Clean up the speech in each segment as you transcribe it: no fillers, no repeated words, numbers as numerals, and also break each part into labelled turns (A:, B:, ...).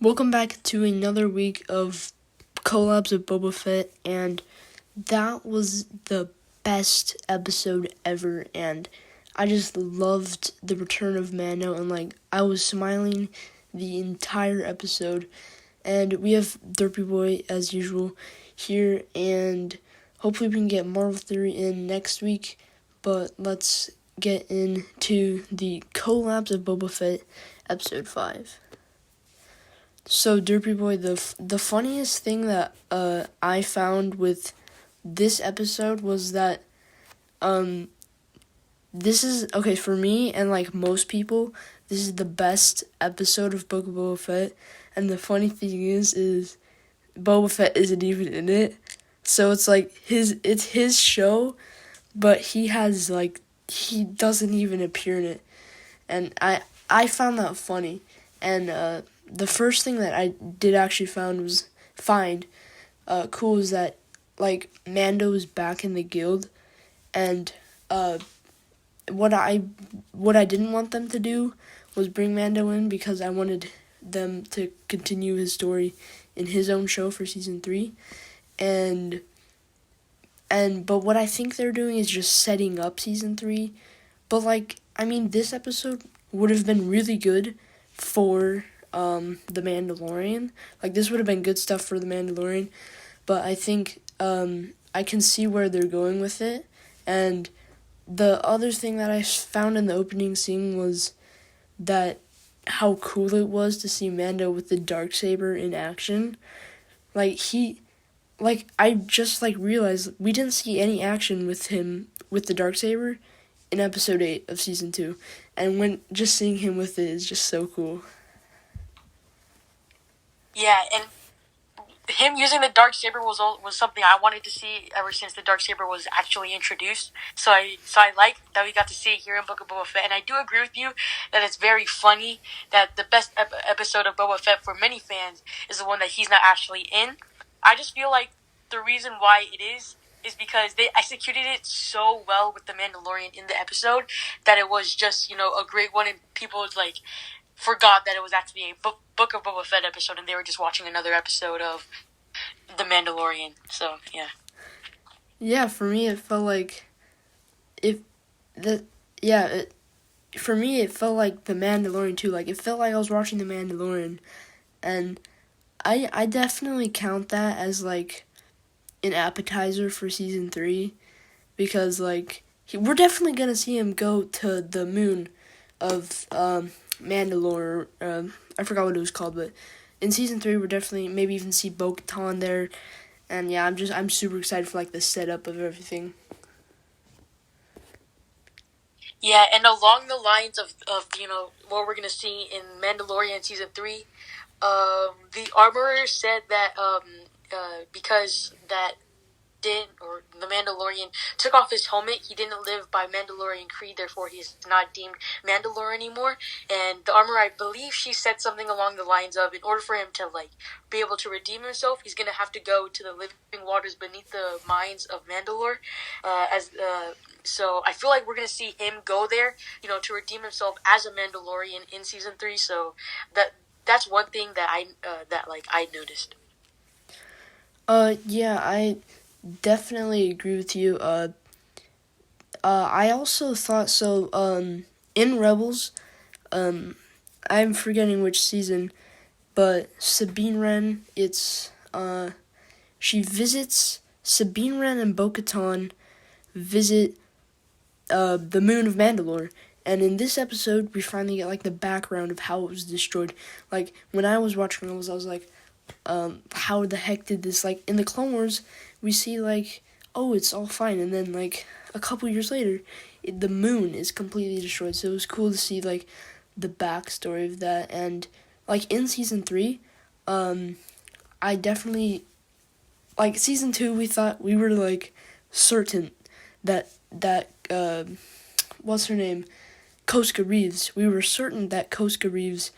A: Welcome back to another week of Collabs of Boba Fett, and that was the best episode ever, and I just loved the return of Mando, and I was smiling the entire episode. And we have Derpy Boy as usual here, and hopefully we can get Marvel Theory in next week, but let's get into the Collabs of Boba Fett episode 5. So, Derpy Boy, the funniest thing that I found with this episode was that this is, okay, for me and most people, this is the best episode of Book of Boba Fett, and the funny thing is Boba Fett isn't even in it, so it's his show, but he doesn't even appear in it, and I found that funny, and the first thing that I did actually find cool is that Mando is back in the guild, and what I didn't want them to do was bring Mando in, because I wanted them to continue his story in his own show for season 3, but what I think they're doing is just setting up season 3, but this episode would have been really good for the Mandalorian. This would have been good stuff for the Mandalorian, but I think I can see where they're going with it. And the other thing that I found in the opening scene was that how cool it was to see Mando with the Darksaber in action. I just realized we didn't see any action with him with the Darksaber in episode 8 of season 2, and when just seeing him with it is just so cool.
B: Yeah, and him using the Darksaber was something I wanted to see ever since the Darksaber was actually introduced. So I like that we got to see it here in Book of Boba Fett, and I do agree with you that it's very funny that the best episode of Boba Fett for many fans is the one that he's not actually in. I just feel like the reason why it is because they executed it so well with the Mandalorian in the episode that it was just, a great one, and people forgot that it was actually a Book of Boba Fett episode, and they were just watching another episode of The Mandalorian. So, yeah.
A: Yeah, for me it felt like for me it felt like The Mandalorian too. It felt like I was watching The Mandalorian, and I definitely count that as an appetizer for season 3, because we're definitely gonna see him go to the moon of Mandalore. I forgot what it was called, but in season 3 we're definitely maybe even see Bo-Katan there, and yeah, I'm super excited for the setup of everything.
B: Yeah, and along the lines of what we're gonna see in Mandalorian season 3, the armorer said that because that the Mandalorian took off his helmet, he didn't live by Mandalorian creed, therefore he is not deemed Mandalore anymore. And the armor, I believe she said something along the lines of, in order for him to be able to redeem himself, he's gonna have to go to the living waters beneath the mines of Mandalore. So I feel like we're gonna see him go there, to redeem himself as a Mandalorian in season 3. So that's one thing that I noticed.
A: Yeah, I definitely agree with you. I also thought so. In Rebels, I'm forgetting which season, but Sabine Wren, she visits Sabine Wren and Bo-Katan visit the moon of Mandalore. And in this episode, we finally get the background of how it was destroyed. When I was watching Rebels, I was like, how the heck did this, in the Clone Wars, we see oh, it's all fine, and then a couple years later, the moon is completely destroyed. So it was cool to see the backstory of that. And in season 3, I definitely season 2, we thought we were certain that what's her name, Koska Reeves, we were certain that Koska Reeves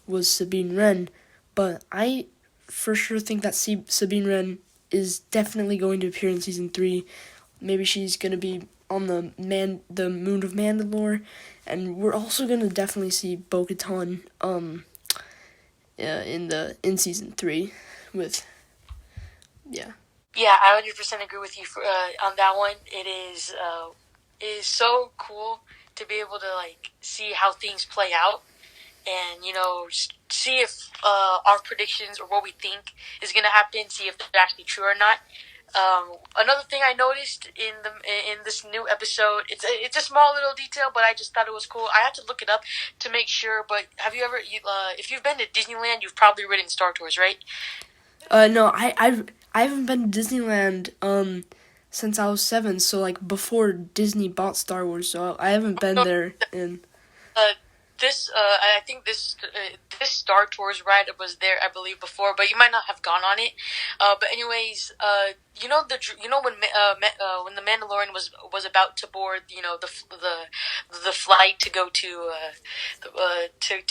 A: was Sabine Wren, but I for sure think that Sabine Wren is definitely going to appear in season 3. Maybe she's going to be on the moon of Mandalore, and we're also going to definitely see Bo-Katan in season 3 with yeah.
B: Yeah, I 100% agree with you on that one. It is so cool to be able to like see how things play out, and see if our predictions or what we think is gonna happen, see if they're actually true or not. Another thing I noticed in this new episode, it's a small little detail, but I just thought it was cool. I had to look it up to make sure. But have you ever, if you've been to Disneyland, you've probably ridden Star Tours, right?
A: No, I haven't been to Disneyland since I was 7, so like before Disney bought Star Wars, so I haven't been there in.
B: I think this Star Tours ride was there, I believe, before, but you might not have gone on it. But anyways, when the Mandalorian was about to board, the flight to go to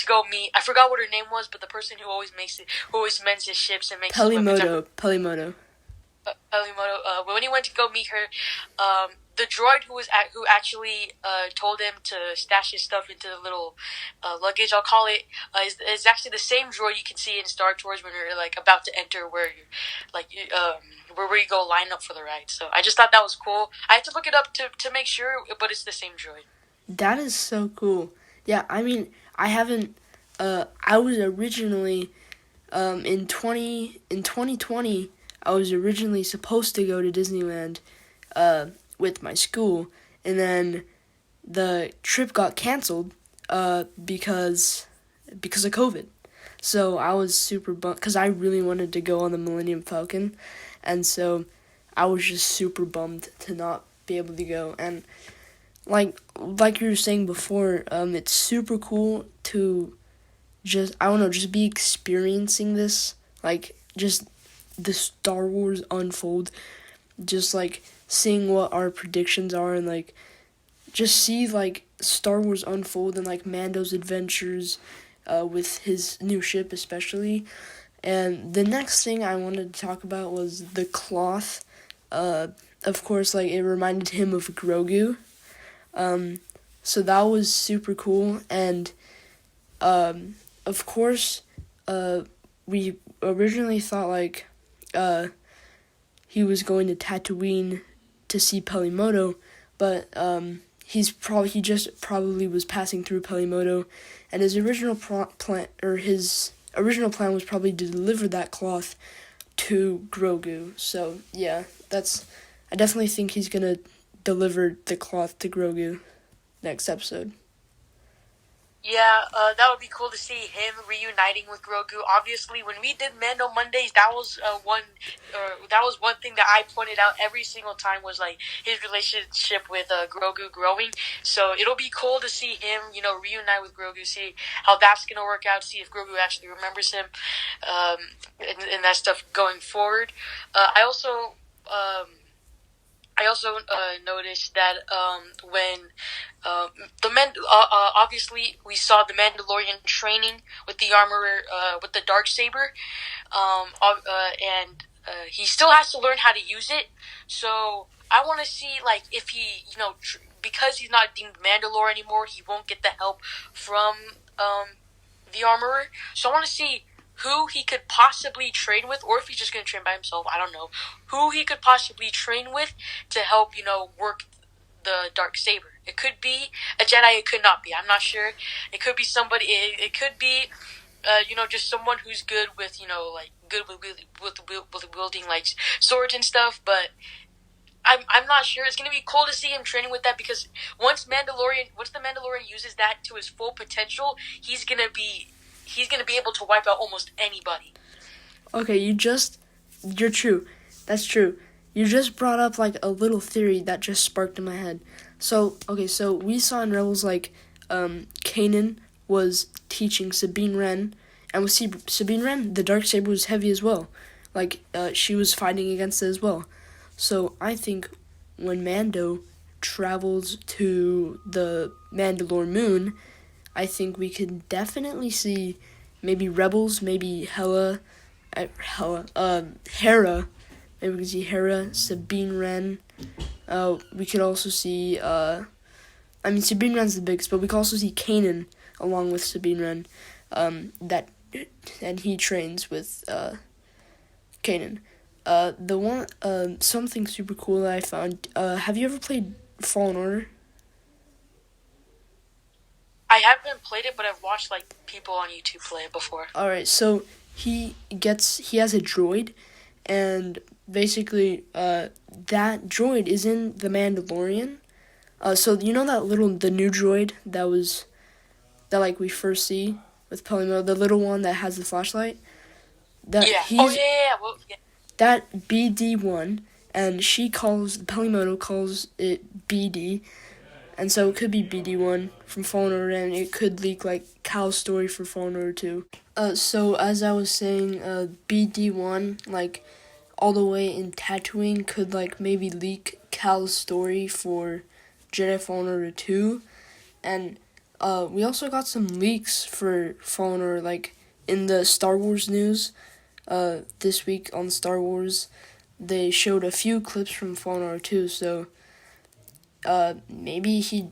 B: go meet. I forgot what her name was, but the person who always mends his ships and makes
A: Pelimoto.
B: Pelimoto. When he went to go meet her, the droid who actually told him to stash his stuff into the little luggage, I'll call it, is actually the same droid you can see in Star Tours when you're like about to enter where you go line up for the ride. So I just thought that was cool. I had to look it up to make sure, but it's the same droid.
A: That is so cool. Yeah, I mean, I haven't. I was originally in 2020. I was originally supposed to go to Disneyland with my school, and then the trip got canceled because of COVID. So I was super bummed because I really wanted to go on the Millennium Falcon, and so I was just super bummed to not be able to go. And like you were saying before, it's super cool to just be experiencing this, like just the Star Wars unfold, just like seeing what our predictions are, and like just see like Star Wars unfold and like Mando's adventures with his new ship especially. And the next thing I wanted to talk about was the cloth. Of course, like it reminded him of Grogu. So that was super cool. And of course, we originally thought like he was going to Tatooine to see Pelimoto, but he just probably was passing through Pelimoto, and his original plan was probably to deliver that cloth to Grogu. So yeah, I definitely think he's gonna deliver the cloth to Grogu next episode.
B: Yeah, that would be cool to see him reuniting with Grogu. Obviously, when we did Mando Mondays, that was one thing that I pointed out every single time was like his relationship with Grogu growing. So it'll be cool to see him, reunite with Grogu, see how that's gonna work out, see if Grogu actually remembers him, and that stuff going forward. I also noticed that when obviously we saw the Mandalorian training with the armorer with the Darksaber, and he still has to learn how to use it. So I want to see like if he, because he's not deemed Mandalore anymore, he won't get the help from the armorer. So I want to see who he could possibly train with, or if he's just going to train by himself, I don't know. Who he could possibly train with to help, work the Darksaber. It could be a Jedi, it could not be. I'm not sure. It could be somebody, it could be, just someone who's good with, good with wielding, like, swords and stuff, but I'm not sure. It's going to be cool to see him training with that, because once the Mandalorian uses that to his full potential, he's going to be able to wipe out almost anybody.
A: Okay, you're true. That's true. You just brought up like a little theory that just sparked in my head. So we saw in Rebels like Kanan was teaching Sabine Wren, and with Sabine Wren, the Darksaber was heavy as well. Like she was fighting against it as well. So I think when Mando travels to the Mandalore moon, I think we could definitely see maybe Rebels, maybe Hera. Maybe we could see Hera, Sabine Wren. We could also see, Sabine Wren's the biggest, but we could also see Kanan along with Sabine Wren. That he trains with Kanan. The one something super cool that I found. Have you ever played Fallen Order?
B: I haven't played it, but I've watched like people on YouTube play it before.
A: All right, so he has a droid, and basically that droid is in the Mandalorian. So you know the new droid that like we first see with Pelimo, the little one that has the flashlight. That
B: Yeah.
A: he's
B: Well, yeah.
A: that BD1, and Pelimoto calls it BD. And so it could be BD1 from Fallen Order, and it could leak like Cal's story for Fallen Order 2. So as I was saying, BD1, like all the way in Tatooine, could like maybe leak Cal's story for Jedi Fallen Order 2. And we also got some leaks for Fallen Order, like in the Star Wars news. This week on Star Wars, they showed a few clips from Fallen Order 2, so maybe he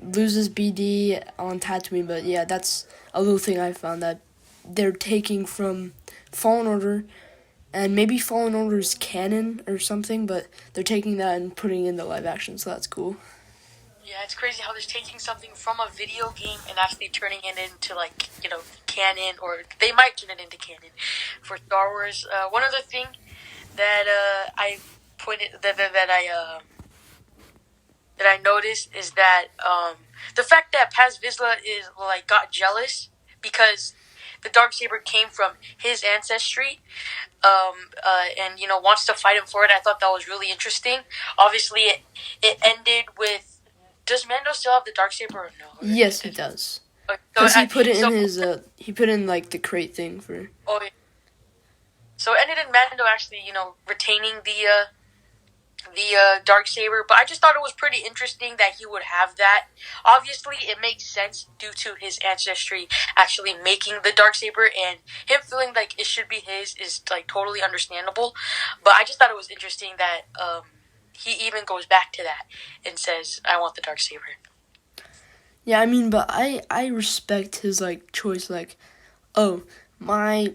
A: loses BD on Tatooine, but yeah, that's a little thing I found that they're taking from Fallen Order, and maybe Fallen Order's canon or something, but they're taking that and putting it in the live action, so that's cool.
B: Yeah, it's crazy how they're taking something from a video game and actually turning it into like, canon, or they might turn it into canon for Star Wars. One other thing that I pointed that I noticed is that the fact that Paz Vizsla is like got jealous because the Darksaber came from his ancestry, and wants to fight him for it. I thought that was really interesting. Obviously, it ended with. Does Mando still have the Darksaber or no?
A: Yes, he does.
B: Because
A: he put it in his he put in like the crate thing for.
B: Oh, yeah. So it ended in Mando actually, retaining the Darksaber, but I just thought it was pretty interesting that he would have that. Obviously, it makes sense due to his ancestry actually making the Darksaber, and him feeling like it should be his is like totally understandable. But I just thought it was interesting that he even goes back to that and says, "I want the Darksaber."
A: Yeah, I mean, but I respect his like choice. Like, oh, my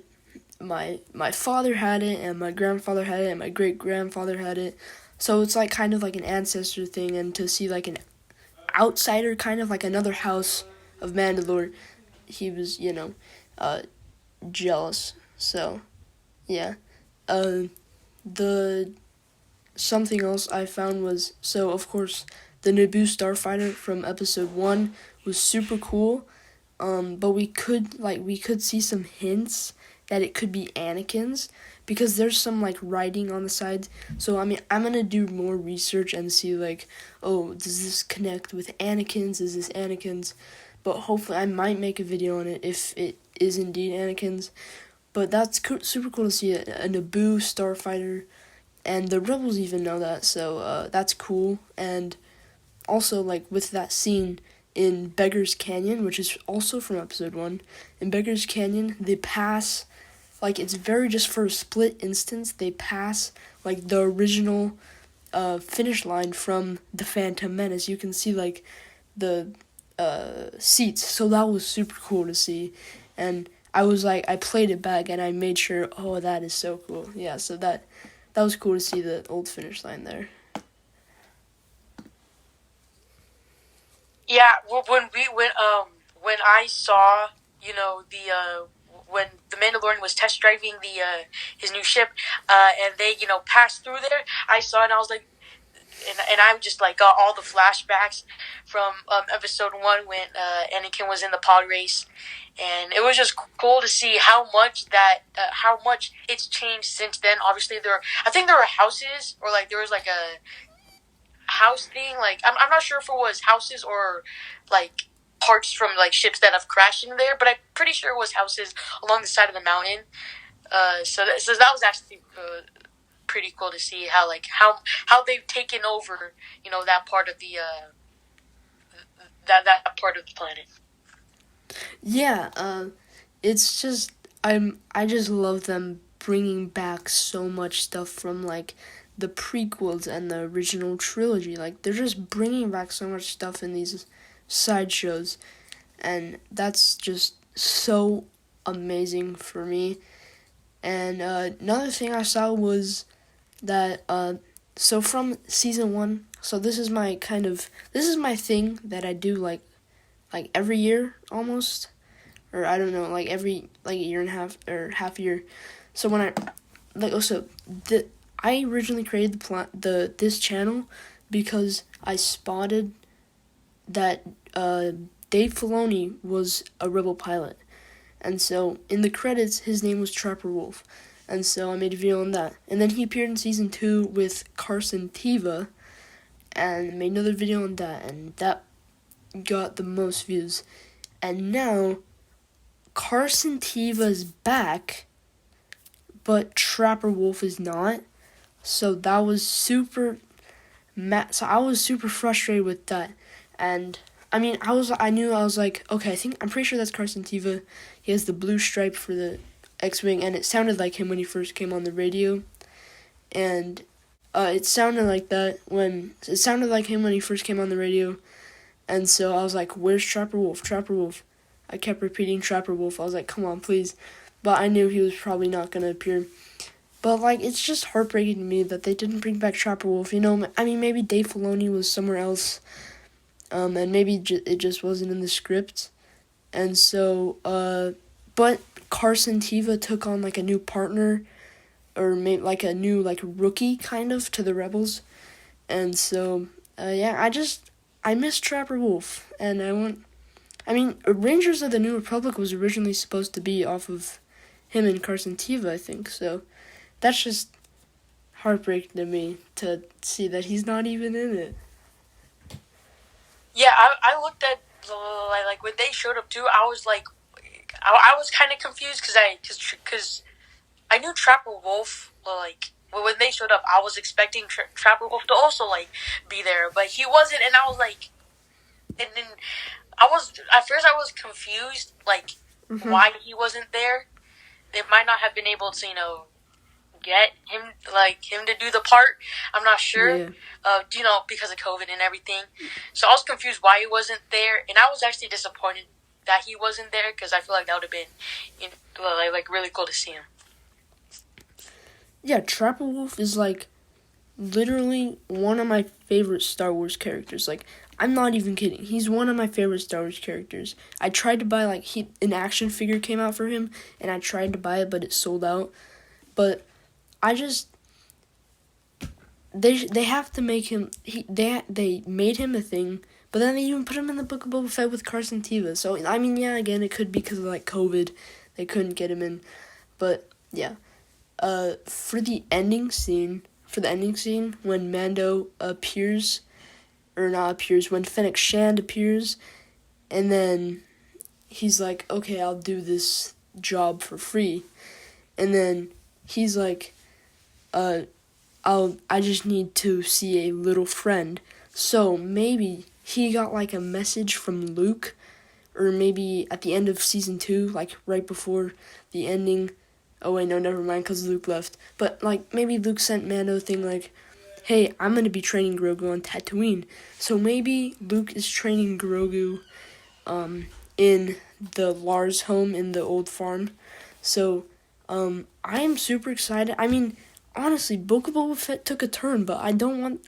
A: father had it, and my grandfather had it, and my great grandfather had it. So it's like kind of like an ancestor thing, and to see like an outsider, kind of like another house of Mandalore, he was jealous. So yeah, the something else I found was, so of course the Naboo starfighter from episode 1 was super cool, but we could see some hints that it could be Anakin's, because there's some like writing on the sides. So I mean, I'm gonna do more research and see like, oh, does this connect with Anakin's? Is this Anakin's? But hopefully I might make a video on it if it is indeed Anakin's. But that's super cool to see a Naboo starfighter, and the Rebels even know that, so that's cool. And also, like, with that scene in Beggar's Canyon, which is also from episode 1, in Beggar's Canyon, they pass, like, it's very just for a split instance, they pass, like, the original finish line from The Phantom Menace. You can see, like, the seats, so that was super cool to see. And I was like, I played it back, and I made sure, oh, that is so cool. Yeah, so that was cool to see the old finish line there.
B: Yeah, when I saw when the Mandalorian was test driving his new ship, and they passed through there, I saw it and I was like, and I just like got all the flashbacks from episode 1 when Anakin was in the pod race, and it was just cool to see how much it's changed since then. Obviously, I think there were houses, or like there was like a house thing. Like I'm not sure if it was houses or like parts from like ships that have crashed in there, but I'm pretty sure it was houses along the side of the mountain. So that was actually pretty cool to see how they've taken over, that part of the that part of the planet.
A: Yeah, it's just I just love them bringing back so much stuff from like the prequels and the original trilogy. Like, they're just bringing back so much stuff in these sideshows, and that's just so amazing for me. And another thing I saw was that so from season 1, so this is my thing that I do like every year almost, or I don't know, like every like a year and a half or half year. So when I originally created this channel because I spotted that Dave Filoni was a Rebel pilot, and so in the credits his name was Trapper Wolf, and so I made a video on that. And then he appeared in season 2 with Carson Teva, and made another video on that, and that got the most views. And now Carson Teva is back, but Trapper Wolf is not. So that was super so I was super frustrated with that. And I mean, I was like, okay, I'm pretty sure that's Carson Teva. He has the blue stripe for the X-Wing, and it sounded like him when he first came on the radio. And it sounded like him when he first came on the radio. And so I was like, where's Trapper Wolf? Trapper Wolf. I kept repeating Trapper Wolf. I was like, come on, please. But I knew he was probably not going to appear. But, like, it's just heartbreaking to me that they didn't bring back Trapper Wolf. You know, I mean, maybe Dave Filoni was somewhere else. And maybe it just wasn't in the script. And so, but Carson Teva took on, like, a new partner, or maybe, like, a new, like, rookie, kind of, to the Rebels. And so, yeah, I miss Trapper Wolf. And Rangers of the New Republic was originally supposed to be off of him and Carson Teva, I think. So, that's just heartbreaking to me to see that he's not even in it.
B: Yeah, I looked at like when they showed up too. I was like, I was kind of confused because I knew Trapper Wolf. Like when they showed up, I was expecting Trapper Wolf to also like be there, but he wasn't, and I was like, and then I was confused like why he wasn't there. They might not have been able to get him to do the part. I'm not sure.
A: Yeah.
B: Because of COVID and everything. So I was confused why he wasn't there, and I was actually disappointed that he wasn't there because I feel like that would have been, like really cool to see him.
A: Yeah, Trapper Wolf is like literally one of my favorite Star Wars characters. Like, I'm not even kidding. He's one of my favorite Star Wars characters. I tried to buy an action figure came out for him, and I tried to buy it, but it sold out. But they have to make him. They made him a thing, but then they even put him in the Book of Boba Fett with Carson Teva. So I mean, yeah, again, it could be because of like COVID, they couldn't get him in, but yeah. For the ending scene when Mando appears, when Fennec Shand appears, and then he's like, okay, I'll do this job for free, and then he's like, I just need to see a little friend. So maybe he got like a message from Luke, or maybe at the end of season 2, like right before the ending. Oh wait, no, never mind, because Luke left. But like maybe Luke sent Mando a thing like, hey, I'm going to be training Grogu on Tatooine. So maybe Luke is training Grogu in the Lars home in the old farm. So I am super excited. I mean, honestly, Book of Boba Fett took a turn, but I don't want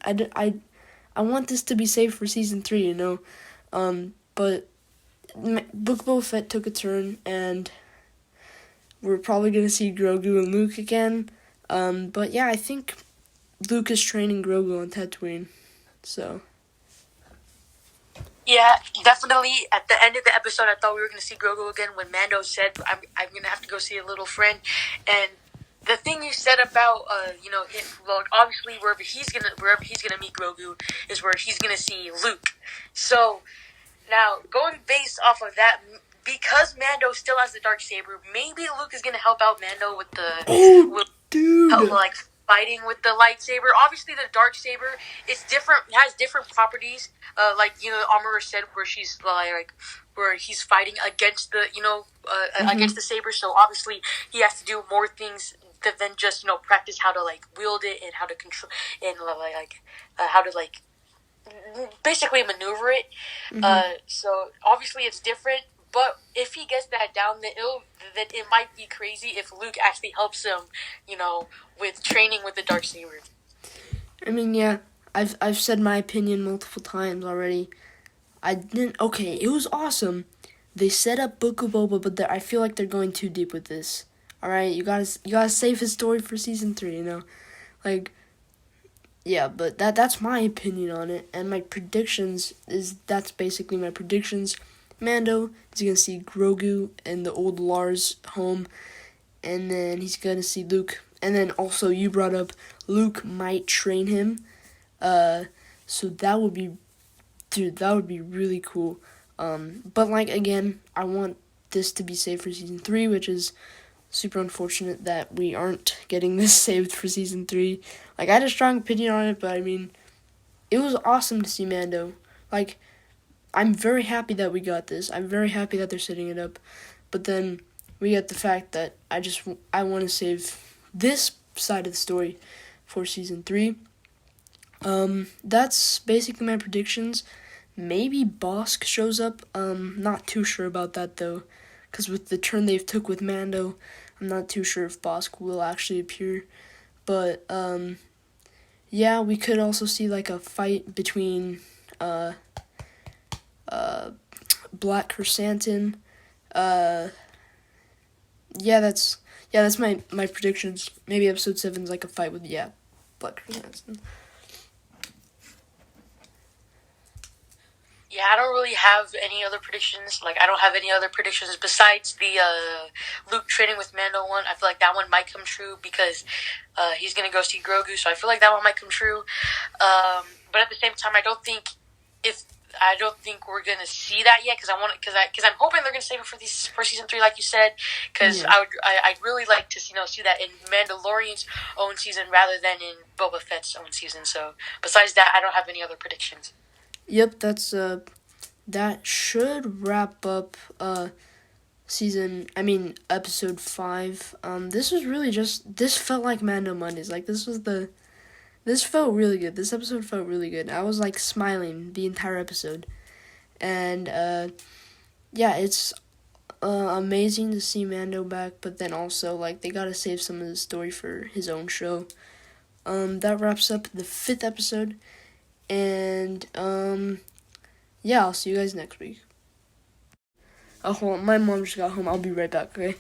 A: I want this to be saved for season 3, but Book of Boba Fett took a turn, and we're probably going to see Grogu and Luke again. But yeah, I think Luke is training Grogu on Tatooine. So.
B: Yeah, definitely. At the end of the episode, I thought we were going to see Grogu again when Mando said, I'm going to have to go see a little friend. And the thing you said about, obviously wherever he's going to meet Grogu is where he's going to see Luke. So, now, going based off of that, because Mando still has the Darksaber, maybe Luke is going to help out Mando with fighting with the lightsaber. Obviously, the Darksaber, it's different. It has different properties. The armorer said where she's where he's fighting against the against the saber. So obviously, he has to do more things than just practice how to wield it and how to control and how to basically maneuver it. So obviously, it's different. But if he gets that down, then it might be crazy if Luke actually helps him, with training with the Darksaber.
A: I mean, yeah, I've said my opinion multiple times already. Okay, it was awesome. They set up Book of Boba, but I feel like they're going too deep with this. All right, you gotta save his story for season 3. Yeah, but that's my opinion on it, and my predictions that's basically my predictions. Mando is gonna see Grogu in the old Lars home, and then he's gonna see Luke, and then also you brought up Luke might train him, so that would be really cool. But again, I want this to be saved for season 3, which is super unfortunate that we aren't getting this saved for season 3. I had a strong opinion on it, but I mean, it was awesome to see Mando. I'm very happy that we got this. I'm very happy that they're setting it up. But then we get the fact that I want to save this side of the story for season 3. That's basically my predictions. Maybe Bosk shows up. Not too sure about that though, because with the turn they've took with Mando, I'm not too sure if Bosk will actually appear. But yeah, we could also see a fight between Black Chrysanthemum. That's my predictions. Maybe episode 7's a fight with Black Chrysanthemum.
B: Yeah, I don't really have any other predictions. I don't have any other predictions besides the Luke training with Mando one. I feel like that one might come true because he's gonna go see Grogu, so I feel like that one might come true. But at the same time, I don't think we're gonna see that yet because I'm hoping they're gonna save it for season 3, like you said. Because I'd really like to see that in Mandalorian's own season rather than in Boba Fett's own season. So besides that, I don't have any other predictions.
A: Yep, that should wrap up episode 5. This felt like Mando Mondays. This felt really good. This episode felt really good. I was smiling the entire episode. And it's amazing to see Mando back, but then also they gotta save some of the story for his own show. That wraps up the 5th episode. And I'll see you guys next week. Oh, hold on, my mom just got home. I'll be right back, okay?